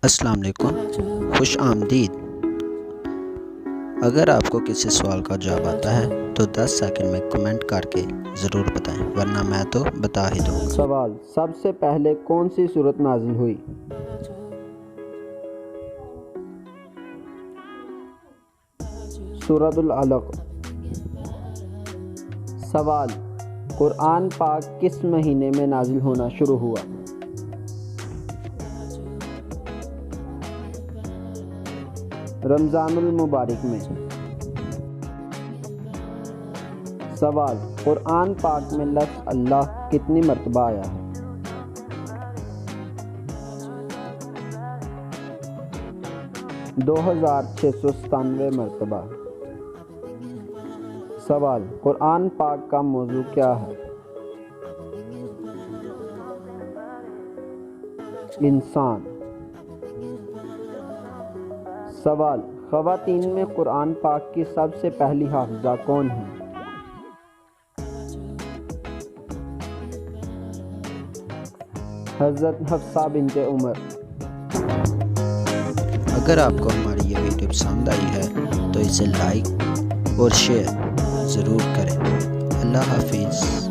السلام علیکم، خوش آمدید۔ اگر آپ کو کسی سوال کا جواب آتا ہے تو 10 سیکنڈ میں کمنٹ کر کے ضرور بتائیں، ورنہ میں تو بتا ہی دوں گا۔ سوال: سب سے پہلے کون سی سورت نازل ہوئی؟ سورۃ العلق۔ سوال: قرآن پاک کس مہینے میں نازل ہونا شروع ہوا؟ رمضان المبارک میں۔ سوال: قرآن پاک میں لفظ اللہ کتنی مرتبہ آیا ہے؟ 2697 مرتبہ۔ سوال: قرآن پاک کا موضوع کیا ہے؟ انسان۔ سوال: خواتین میں قرآن پاک کی سب سے پہلی حافظہ کون ہے؟ حضرت حفصہ بنت عمر۔ اگر آپ کو ہماری یہ ویڈیو پسند آئی ہے تو اسے لائک اور شیئر ضرور کریں۔ اللہ حافظ۔